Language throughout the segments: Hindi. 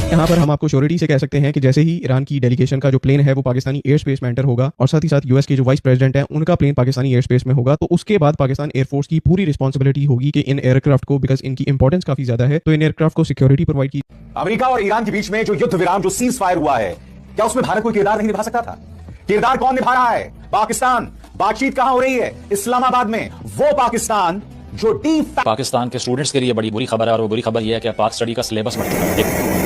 यहाँ पर हम आपको श्योरिटी से कह सकते हैं कि जैसे ही ईरान की डेलीगेशन का जो प्लेन है वो पाकिस्तानी एयर स्पेस में एंटर होगा और साथ ही साथ यूएस के जो वाइस प्रेसिडेंट है उनका प्लेन पाकिस्तानी एयर स्पेस में होगा, तो उसके बाद पाकिस्तान एयरफोर्स की पूरी रिस्पॉन्सिबिलिटी होगी कि इन एयरक्राफ्ट को, बिकॉज इनकी इंपॉर्टेंस काफी ज्यादा है, तो इन एयरक्राफ्ट को सिक्योरिटी प्रोवाइड की। अमेरिका और ईरान के बीच में जो युद्ध विराम, जो सीज फायर हुआ है, क्या उसमें भारत कोई किरदार नहीं निभा सकता था? किरदार कौन निभा रहा है? पाकिस्तान। बातचीत कहां हो रही है? इस्लामाबाद में। वो पाकिस्तान जो पाकिस्तान के स्टूडेंट्स के लिए बड़ी बुरी खबर है, और वो बुरी खबर यह है कि पाक स्टडी का सिलेबस बढ़ चुका है।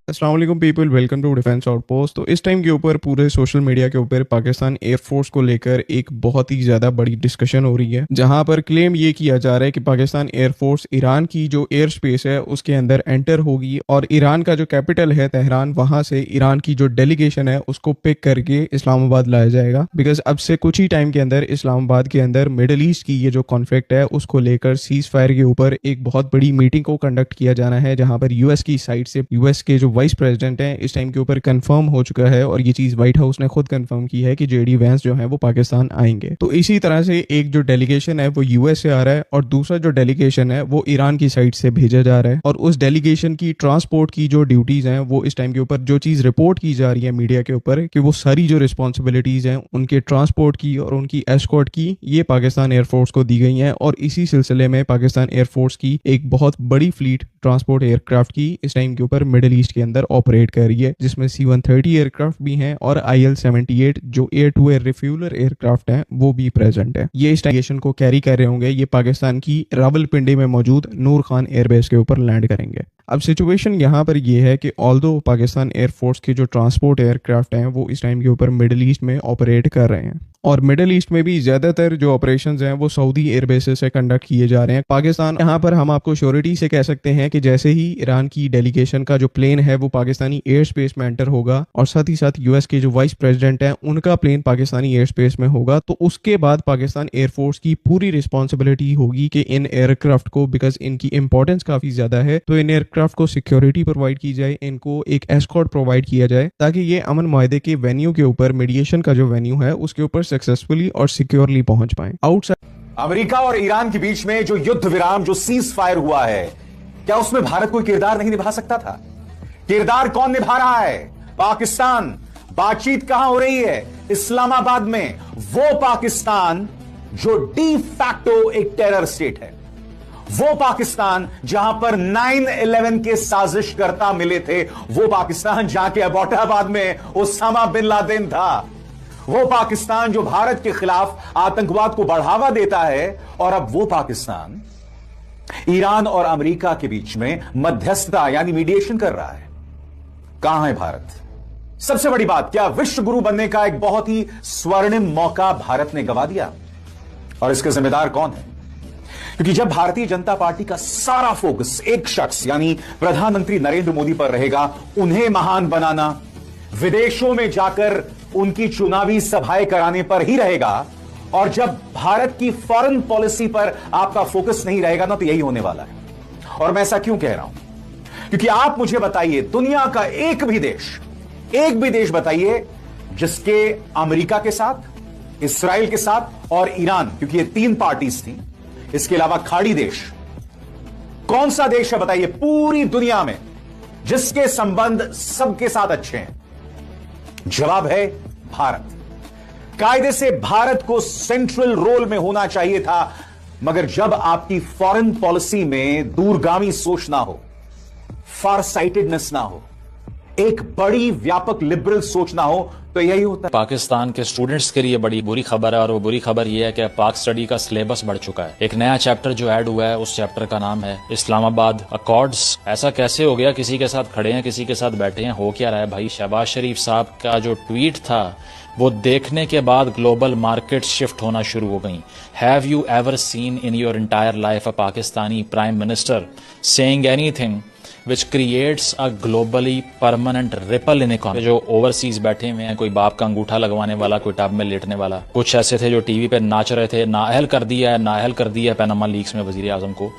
अस्सलाम वालेकुम people, welcome to Defence Outpost. तो इस टाइम के ऊपर पूरे सोशल मीडिया के ऊपर पाकिस्तान एयरफोर्स को लेकर एक बहुत ही ज़्यादा बड़ी डिस्कशन हो रही है, जहां पर क्लेम ये किया जा रहा है कि पाकिस्तान एयरफोर्स ईरान की जो एयर स्पेस है उसके अंदर एंटर होगी और ईरान का जो कैपिटल है तेहरान, वहां से ईरान की जो डेलीगेशन है उसको पिक करके इस्लामाबाद लाया जाएगा। बिकॉज अब से कुछ ही टाइम के अंदर इस्लामाबाद के अंदर मिडल ईस्ट की ये जो कॉन्फ्लिक्ट है उसको लेकर सीज फायर के ऊपर एक बहुत बड़ी मीटिंग को कंडक्ट किया जाना है, जहां पर यूएस की साइड से यूएस के जो वाइस प्रेसिडेंट हैं इस टाइम के ऊपर कंफर्म हो चुका है और ये चीज व्हाइट हाउस ने खुद कंफर्म की है कि जेडी वैंस जो है वो पाकिस्तान आएंगे। तो इसी तरह से एक जो डेलीगेशन है वो यूएस से आ रहा है और दूसरा जो डेलीगेशन है वो ईरान की साइड से भेजा जा रहा है, और उस डेलीगेशन की ट्रांसपोर्ट की जो ड्यूटीज हैं वो इस टाइम के ऊपर जो चीज रिपोर्ट की जा रही है मीडिया के ऊपर कि वो सारी जो रिस्पॉन्सिबिलिटीज हैं उनके ट्रांसपोर्ट की और उनकी एस्कॉर्ट की ये पाकिस्तान एयरफोर्स को दी गई हैं। और इसी सिलसिले में पाकिस्तान एयरफोर्स की एक बहुत बड़ी फ्लीट ट्रांसपोर्ट एयरक्राफ्ट की इस टाइम के ऊपर मिडिल ईस्ट के अंदर ऑपरेट कर रही है, जिसमें C-130 एयरक्राफ्ट भी हैं और IL-78 जो air to air refueller aircraft हैं वो भी प्रेजेंट है। ये इस डेलीगेशन को कैरी कर रहे होंगे, ये पाकिस्तान की रावलपिंडी में मौजूद नूर खान एयरबेस के ऊपर लैंड करेंगे। अब सिचुएशन यहाँ पर ये है कि ऑल्दो पाकिस्तान एयरफोर्स के जो ट्रांसपोर्ट एयरक्राफ्ट हैं वो इस टाइम के ऊपर मिडिल ईस्ट में ऑपरेट कर रहे हैं, और मिडिल ईस्ट में भी ज्यादातर जो ऑपरेशंस हैं वो सऊदी एयरबेसेस से कंडक्ट किए जा रहे हैं। पाकिस्तान यहाँ पर हम आपको श्योरिटी से कह सकते हैं कि जैसे ही ईरान की डेलीगेशन का जो प्लेन है वो पाकिस्तानी एयर स्पेस में एंटर होगा और साथ ही साथ यूएस के जो वाइस प्रेसिडेंट हैं उनका प्लेन पाकिस्तानी एयर स्पेस में होगा, तो उसके बाद पाकिस्तान एयरफोर्स की पूरी रिस्पॉन्सिबिलिटी होगी कि इन एयरक्राफ्ट को, बिकॉज इनकी इंपॉर्टेंस काफी ज्यादा है, तो इन एयरक्राफ्ट को सिक्योरिटी प्रोवाइड की जाए, इनको एक एस्कॉर्ट प्रोवाइड किया जाए ताकि ये अमन मुआहदे के वेन्यू के ऊपर, मीडिएशन का जो वेन्यू है उसके ऊपर सक्सेसफुली और सिक्योरली पहुंच पाए। आउटसाइड अमेरिका और ईरान के बीच में जो युद्ध विराम, जो सीज फायर हुआ है, क्या उसमें भारत कोई किरदार नहीं निभा सकता था? किरदार कौन निभा रहा है? पाकिस्तान। बातचीत कहां हो रही है? इस्लामाबाद में। वो पाकिस्तान जो डी फैक्टो एक टेरर स्टेट है, वो पाकिस्तान जहां पर 9/11 के साजिशकर्ता मिले थे, वो पाकिस्तान जहां के अबोटाबाद में ओसामा बिन लादेन था, वो पाकिस्तान जो भारत के खिलाफ आतंकवाद को बढ़ावा देता है, और अब वो पाकिस्तान ईरान और अमेरिका के बीच में मध्यस्थता यानी मीडिएशन कर रहा है। कहां है भारत? सबसे बड़ी बात, क्या विश्व गुरु बनने का एक बहुत ही स्वर्णिम मौका भारत ने गंवा दिया? और इसके जिम्मेदार कौन है? क्योंकि जब भारतीय जनता पार्टी का सारा फोकस एक शख्स यानी प्रधानमंत्री नरेंद्र मोदी पर रहेगा, उन्हें महान बनाना, विदेशों में जाकर उनकी चुनावी सभाएं कराने पर ही रहेगा, और जब भारत की फॉरेन पॉलिसी पर आपका फोकस नहीं रहेगा ना, तो यही होने वाला है। और मैं ऐसा क्यों कह रहा हूं? क्योंकि आप मुझे बताइए, दुनिया का एक भी देश बताइए जिसके अमेरिका के साथ, इसराइल के साथ और ईरान, क्योंकि ये 3 पार्टीज थी, इसके अलावा खाड़ी देश, कौन सा देश है बताइए पूरी दुनिया में जिसके संबंध सबके साथ अच्छे हैं? जवाब है भारत। कायदे से भारत को सेंट्रल रोल में होना चाहिए था, मगर जब आपकी फॉरेन पॉलिसी में दूरगामी सोच ना हो, फार साइटेडनेस ना हो, एक बड़ी व्यापक लिबरल सोच ना हो, तो यही होता है। पाकिस्तान के स्टूडेंट्स के लिए बड़ी बुरी खबर है, और वो बुरी खबर ये है कि पाक स्टडी का सिलेबस बढ़ चुका है। एक नया चैप्टर जो ऐड हुआ है, उस चैप्टर का नाम है इस्लामाबाद अकॉर्ड्स। ऐसा कैसे हो गया? किसी के साथ खड़े हैं, किसी के साथ बैठे हैं, हो क्या रहा है भाई? शहबाज शरीफ साहब का जो ट्वीट था वो देखने के बाद ग्लोबल मार्केट शिफ्ट होना शुरू हो गई। Have you ever seen in your entire life a Pakistani prime minister saying anything which creates a globally permanent ripple in economy. जो ओवरसीज बैठे हुए हैं, कोई बाप का अंगूठा लगवाने वाला, कोई टब में लेटने वाला, कुछ ऐसे थे जो टीवी पे नाच रहे थे, नाअहल कर दिया है पैनामा लीक्स में वजीर आजम को,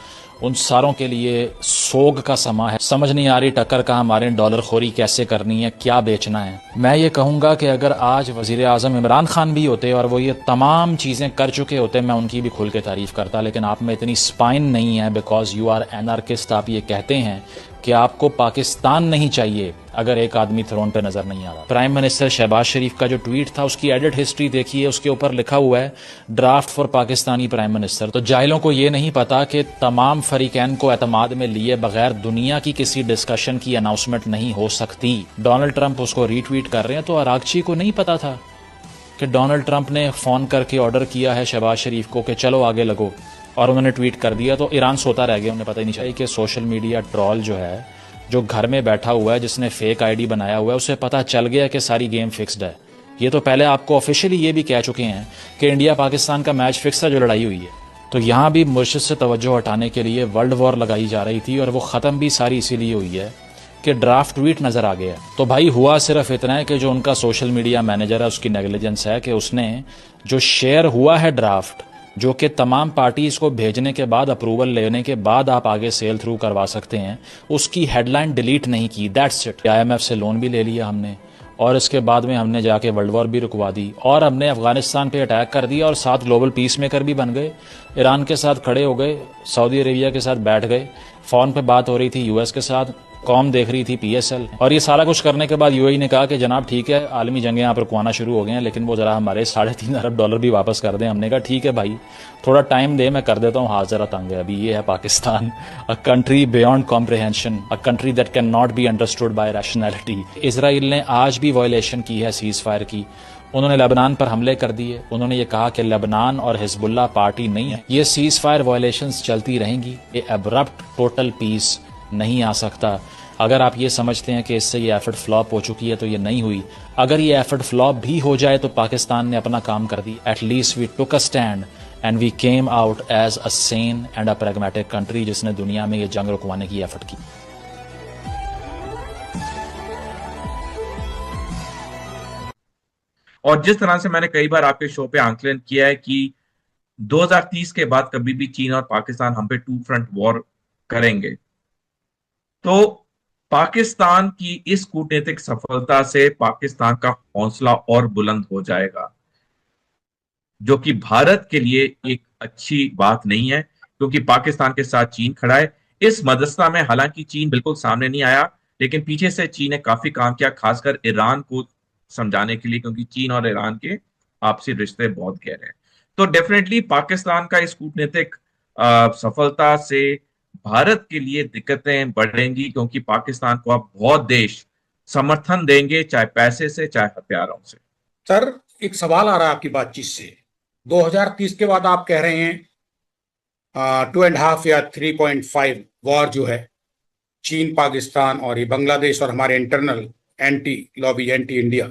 उन सारों के लिए सोग का समा है। समझ नहीं आ रही टक्कर कहाँ मारे, डॉलर खोरी कैसे करनी है, क्या बेचना है। मैं ये कहूँगा कि अगर आज वजीर आजम इमरान खान भी होते और वो ये तमाम चीज़ें कर चुके होते, मैं उनकी भी खुल के तारीफ़ करता, लेकिन आप में इतनी स्पाइन नहीं है, बिकॉज यू आर एनार्किस्ट। आप ये कहते हैं कि आपको पाकिस्तान नहीं चाहिए अगर एक आदमी थ्रोन पे नजर नहीं आ रहा। प्राइम मिनिस्टर शहबाज शरीफ का जो ट्वीट था, उसकी एडिट हिस्ट्री देखिए, उसके ऊपर लिखा हुआ है draft for Pakistani prime minister. तो जाहिलों को ये नहीं पता कि तमाम फरीकैन को एतमाद में लिए बगैर दुनिया की किसी डिस्कशन की अनाउंसमेंट नहीं हो सकती। डोनाल्ड ट्रंप उसको रीट्वीट कर रहे हैं, तो अरागची को नहीं पता था कि डोनाल्ड ट्रंप ने फ़ोन करके ऑर्डर किया है शहबाज शरीफ को कि चलो आगे लगो, और उन्होंने ट्वीट कर दिया, तो ईरान सोता रह गया, उन्हें पता ही नहीं चला कि सोशल मीडिया ट्रॉल जो है, जो घर में बैठा हुआ है, जिसने फेक आईडी बनाया हुआ है, उसे पता चल गया कि सारी गेम फिक्स्ड है। ये तो पहले आपको ऑफिशियली ये भी कह चुके हैं कि इंडिया पाकिस्तान का मैच फिक्स है, जो लड़ाई हुई है। तो यहाँ भी मुर्शिद से तवज्जो हटाने के लिए वर्ल्ड वॉर लगाई जा रही थी, और वो ख़त्म भी सारी इसीलिए हुई है कि ड्राफ्ट ट्वीट नज़र आ गया। तो भाई हुआ सिर्फ इतना है कि जो उनका सोशल मीडिया मैनेजर है, उसकी नेग्लिजेंस है कि उसने जो शेयर हुआ है ड्राफ्ट, जो कि तमाम पार्टीज़ को भेजने के बाद, अप्रूवल लेने के बाद आप आगे सेल थ्रू करवा सकते हैं, उसकी हेडलाइन डिलीट नहीं की। That's it. IMF से लोन भी ले लिया हमने, और इसके बाद में हमने जाके वर्ल्ड वॉर भी रुकवा दी, और हमने अफगानिस्तान पे अटैक कर दिया, और 7 ग्लोबल पीस मेकर भी बन गए, ईरान के साथ खड़े हो गए, सऊदी अरेबिया के साथ बैठ गए, फ़ोन पे बात हो रही थी US के साथ, कॉम देख रही थी PSL। और ये सारा कुछ करने के बाद UAE ने कहा कि जनाब ठीक है, आलमी जंगें यहाँ पर रुकवाना शुरू हो गए हैं, लेकिन वो ज़रा हमारे $3.5 अरब डॉलर भी वापस कर दें। हमने कहा ठीक है भाई, थोड़ा टाइम दे, मैं कर देता हूँ, हाथ ज़रा तंग है अभी। ये है Pakistan, a country beyond comprehension, a country that can not be understood by rationality. Israel ने आज भी वायलेशन की है सीज़ फायर की। उन्होंने लेबनान पर हमले कर दिए। उन्होंने ये कहा कि लेबनान और हिजबुल्लाह पार्टी नहीं है। ये सीज़ फायर वायलेशंस चलती रहेंगी, ये अब्रप्ट टोटल पीस नहीं आ सकता। अगर आप ये समझते हैं कि इससे ये एफर्ट फ्लॉप हो चुकी है, तो ये नहीं हुई। अगर ये एफर्ट फ्लॉप भी हो जाए तो पाकिस्तान ने अपना काम कर दी। At least we took a stand and we came out as a sane and a pragmatic country, जिसने दुनिया में ये जंग रुकवाने की एफर्ट की। और जिस तरह से मैंने कई बार आपके शो पे आंकलन किया है कि 2030 के बाद कभी भी चीन और पाकिस्तान हम पे 2 फ्रंट वॉर करेंगे, तो पाकिस्तान की इस कूटनीतिक सफलता से पाकिस्तान का हौसला और बुलंद हो जाएगा, जो कि भारत के लिए एक अच्छी बात नहीं है, क्योंकि पाकिस्तान के साथ चीन खड़ा है। इस मदरसा में हालांकि चीन बिल्कुल सामने नहीं आया, लेकिन पीछे से चीन ने काफी काम किया, खासकर ईरान को समझाने के लिए, क्योंकि चीन और ईरान के आपसी रिश्ते बहुत गहरे हैं। तो डेफिनेटली पाकिस्तान का इस कूटनीतिक सफलता से भारत के लिए दिक्कतें बढ़ेंगी, क्योंकि पाकिस्तान को अब बहुत देश समर्थन देंगे, चाहे पैसे से चाहे हथियारों से। सर, एक सवाल आ रहा है आपकी बातचीत से। 2030 के बाद आप कह रहे हैं 2.5 या 3.5 वॉर जो है, चीन पाकिस्तान और ये बांग्लादेश और हमारे internal anti lobby, anti India,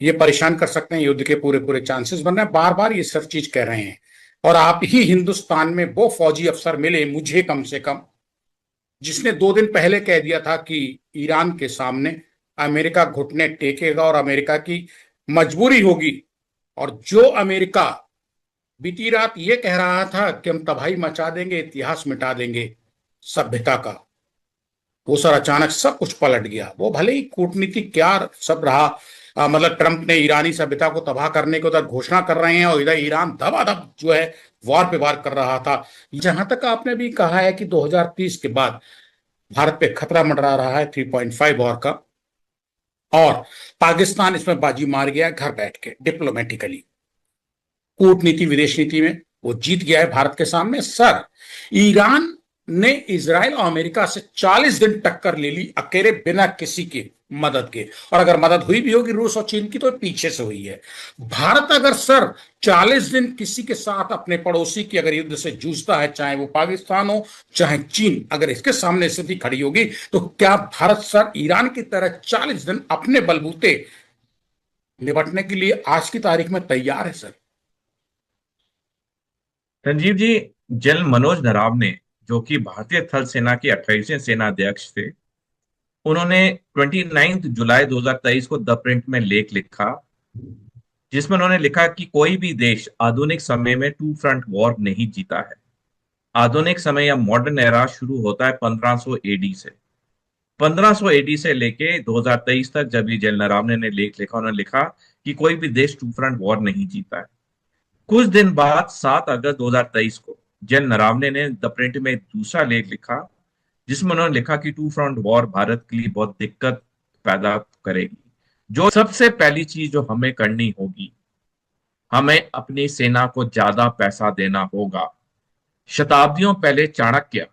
ये परेशान कर सकते हैं, युद्ध के पूरे पूरे चांसेस बन रहे हैं। बार बार ये सब चीज कह रहे हैं, और आप ही हिंदुस्तान में वो फौजी अफसर मिले मुझे कम से कम, जिसने 2 दिन पहले कह दिया था कि ईरान के सामने अमेरिका घुटने टेकेगा और अमेरिका की मजबूरी होगी। और जो अमेरिका बीती रात ये कह रहा था कि हम तबाही मचा देंगे, इतिहास मिटा देंगे सभ्यता का, वो सर अचानक सब कुछ पलट गया। वो भले ही कूटनीति क्या सब रहा, मतलब ट्रंप ने ईरानी सभ्यता को तबाह करने को उधर घोषणा कर रहे हैं, और इधर ईरान धबाधब जो है वार पे वार कर रहा था। जहां तक आपने भी कहा है कि 2030 के बाद भारत पे खतरा मंडरा रहा है 3.5 वॉर का, और पाकिस्तान इसमें बाजी मार गया है घर बैठ के डिप्लोमेटिकली, कूटनीति विदेश नीति में वो जीत गया है भारत के सामने। सर, ईरान ने इजराइल और अमेरिका से 40 दिन टक्कर ले ली अकेले, बिना किसी की मदद के, और अगर मदद हुई भी होगी रूस और चीन की तो पीछे से हुई है। भारत अगर सर 40 दिन किसी के साथ अपने पड़ोसी की अगर युद्ध से जूझता है, चाहे वो पाकिस्तान हो चाहे चीन, अगर इसके सामने स्थिति खड़ी होगी, तो क्या भारत सर ईरान की तरह 40 दिन अपने बलबूते निपटने के लिए आज की तारीख में तैयार है? सर संजीव जी, जनरल मनोज नराव ने जो कि भारतीय थल सेना के 28वें सेना अध्यक्ष थे, उन्होंने 29 जुलाई 2023 को द प्रिंट में लेख लिखा, जिसमें उन्होंने लिखा कि कोई भी देश आधुनिक समय में टू फ्रंट वॉर नहीं जीता है। आधुनिक समय या मॉडर्न एरा शुरू होता है 1500 एडी से। 1500 एडी से लेके 2023 तक जब ये जनरल नरवणे ने लेख लिखा, उन्होंने लिखा कि कोई भी देश टू फ्रंट वॉर नहीं जीता है। कुछ दिन बाद 7 अगस्त 2023 को जनरल नरवणे ने द प्रिंट में दूसरा लेख लिखा, जिसमें उन्होंने लिखा कि टू फ्रंट वॉर भारत के लिए बहुत दिक्कत पैदा करेगी। जो सबसे पहली चीज जो हमें करनी होगी, हमें अपनी सेना को ज्यादा पैसा देना होगा। शताब्दियों पहले चाणक्य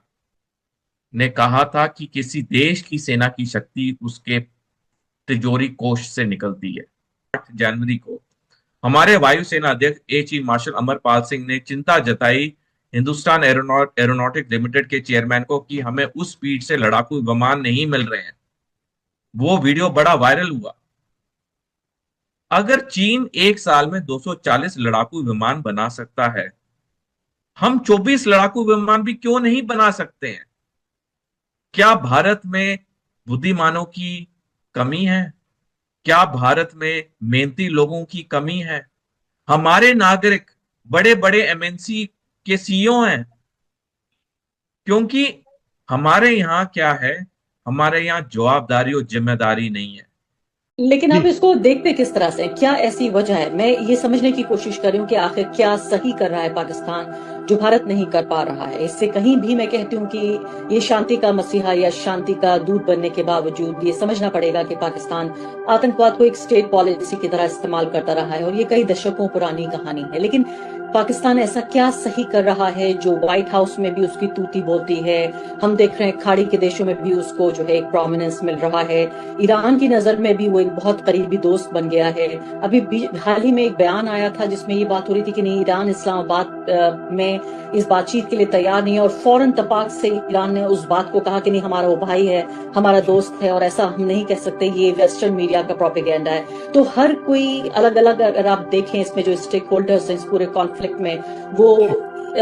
ने कहा था कि किसी देश की सेना की शक्ति उसके तिजोरी कोष से निकलती है। 8 जनवरी को हमारे वायुसेना अध्यक्ष air chief marshal Amarpal Singh ने चिंता जताई हिंदुस्तान एरोनॉटिक्स लिमिटेड के चेयरमैन को कि हमें उस स्पीड से लड़ाकू विमान नहीं मिल रहे हैं। वो वीडियो बड़ा वायरल हुआ। अगर चीन एक साल में 240 लड़ाकू विमान बना सकता है, हम 24 लड़ाकू विमान भी क्यों नहीं बना सकते हैं? क्या भारत में बुद्धिमानों की कमी है? क्या भारत में मेहनती लोगों की कमी है? हमारे नागरिक बड़े बड़े एमएनसी के सीईओ हैं, क्योंकि हमारे यहाँ क्या है, हमारे यहाँ जवाबदारी और जिम्मेदारी नहीं है। लेकिन आप इसको देखते किस तरह से, क्या ऐसी वजह है? मैं ये समझने की कोशिश कर रही हूँ कि आखिर क्या सही कर रहा है पाकिस्तान जो भारत नहीं कर पा रहा है। इससे कहीं भी मैं कहती हूँ कि ये शांति का मसीहा या शांति का दूत बनने के बावजूद ये समझना पड़ेगा कि पाकिस्तान आतंकवाद को एक स्टेट पॉलिसी की तरह इस्तेमाल करता रहा है और ये कई दशकों पुरानी कहानी है। लेकिन पाकिस्तान ऐसा क्या सही कर रहा है जो व्हाइट हाउस में भी उसकी तूती बोलती है? हम देख रहे हैं खाड़ी के देशों में भी उसको जो है एक प्रोमिनेंस मिल रहा है। ईरान की नजर में भी वो एक बहुत करीबी दोस्त बन गया है। अभी हाल ही में एक बयान आया था जिसमें ये बात हो रही थी कि नहीं, ईरान इस्लामाबाद में इस बातचीत के लिए तैयार नहीं है और फौरन तपाक से ईरान ने उस बात को कहा कि नहीं, हमारा वो भाई है, हमारा दोस्त है और ऐसा हम नहीं कह सकते, ये वेस्टर्न मीडिया का प्रोपेगेंडा है। तो हर कोई अलग अलग, अगर आप देखें इसमें जो स्टेक होल्डर्स हैं इस पूरे कॉन्फ्लिक्ट में, वो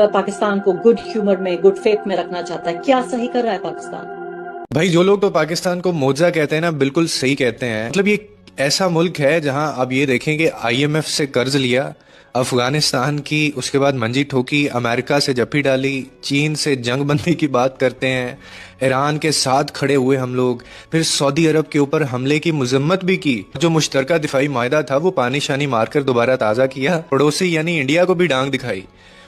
पाकिस्तान को गुड ह्यूमर में, गुड फेथ में रखना चाहता है। क्या सही कर रहा है पाकिस्तान? भाई जो लोग तो पाकिस्तान को मोजा कहते हैं ना, बिल्कुल सही कहते हैं। मतलब ये ऐसा मुल्क है जहां आप ये देखेंगे IMF से कर्ज लिया, अफगानिस्तान की, उसके बाद मंजी ठोकी, अमेरिका से जप्पी डाली, चीन से जंग बंदी की बात करते हैं, ईरान के साथ खड़े हुए हम लोग, फिर सऊदी अरब के ऊपर हमले की मजम्मत भी की। जो मुश्तरका दिफाई मायदा था वो पानी शानी मारकर दोबारा ताज़ा किया। पड़ोसी यानी इंडिया को भी डांग दिखाई।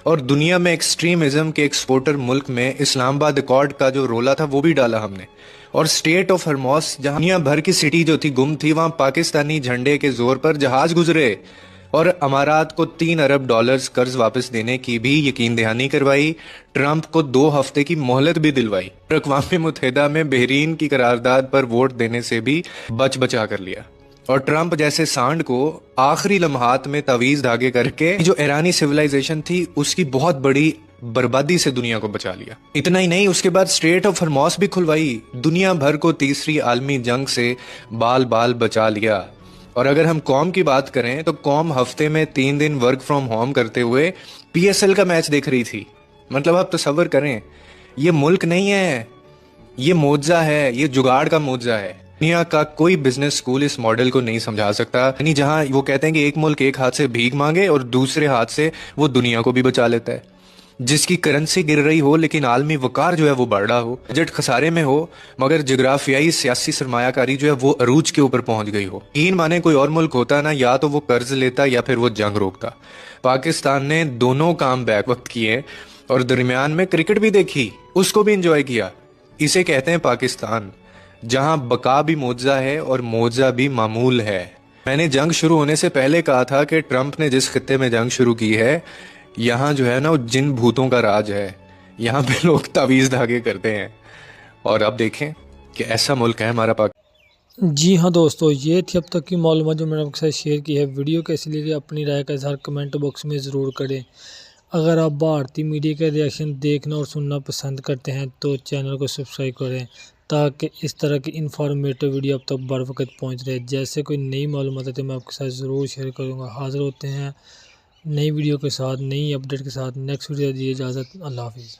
और दुनिया में एक्सट्रीमिज्म के एक्सपोर्टर मुल्क में इस्लामाबाद अकॉर्ड का जो रोला था वो भी डाला हमने। और स्टेट ऑफ हरमोस, जहां दुनिया भर की सिटी जो थी गुम थी, वहां पाकिस्तानी झंडे के जोर पर जहाज गुजरे और अमारात को $3 अरब कर्ज वापस देने की भी यकीन दहानी करवाई। ट्रंप को 2 हफ्ते की मोहलत भी दिलवाई। अक़वाम मुत्तहिदा में बहरीन की करारदाद पर वोट देने से भी बचा कर लिया। और ट्रंप जैसे सांड को आखिरी लम्हात में तावीज धागे करके जो ईरानी सिविलाइजेशन थी उसकी बहुत बड़ी बर्बादी से दुनिया को बचा लिया। इतना ही नहीं, उसके बाद स्ट्रेट ऑफ हरमोस भी खुलवाई, दुनिया भर को तीसरी आलमी जंग से बाल बाल बचा लिया। और अगर हम कौम की बात करें तो कौम हफ्ते में 3 दिन वर्क फ्रॉम होम करते हुए PSL का मैच देख रही थी। मतलब आप तसव्वुर करें, ये मुल्क नहीं है, ये मोजा है, ये जुगाड़ का मोजा है। दुनिया का कोई बिजनेस स्कूल इस मॉडल को नहीं समझा सकता, यानी जहां वो कहते हैं कि एक मुल्क एक हाथ से भीख मांगे और दूसरे हाथ से वो दुनिया को भी बचा लेता है। जिसकी करेंसी गिर रही हो लेकिन आलमी वकार जो है वो बढ़ रहा हो, बजट खसारे में हो मगर जगराफियाई सियासी सरमायाकारी जो है वो अरूज के ऊपर पहुंच गई हो। यकीन माने कोई और मुल्क होता ना, या तो वो कर्ज लेता या फिर वो जंग रोकता। पाकिस्तान ने दोनों काम बैक वक्त किए और दरमियान में क्रिकेट भी देखी, उसको भी इंजॉय किया। इसे कहते हैं पाकिस्तान, जहां बका भी मोजा है और मोजा भी मामूल है। मैंने जंग शुरू होने से पहले कहा था कि ट्रंप ने जिस खित्ते में जंग शुरू की है, यहाँ जो है ना वो जिन भूतों का राज है। यहाँ पे लोग तावीज़ धागे करते हैं। और अब देखें कि ऐसा मुल्क है हमारा पाकिस्तान। जी हाँ दोस्तों, ये थी अब तक की मालूमात जो मैंने आपके साथ शेयर की है। वीडियो कैसी लगी अपनी राय का इज़हार कमेंट बॉक्स में ज़रूर करें। अगर आप भारतीय मीडिया के रिएक्शन देखना और सुनना पसंद करते हैं तो चैनल को सब्सक्राइब करें ताकि इस तरह की इन्फॉर्मेटिव वीडियो अब तक बर वक्त पहुँच रहे। जैसे कोई नई मालूमात है तो मैं आपके साथ ज़रूर शेयर करूँगा। हाज़िर होते हैं नई वीडियो के साथ, नई अपडेट के साथ। नेक्स्ट वीडियो दीजिए इजाज़त। अल्लाह हाफिज़।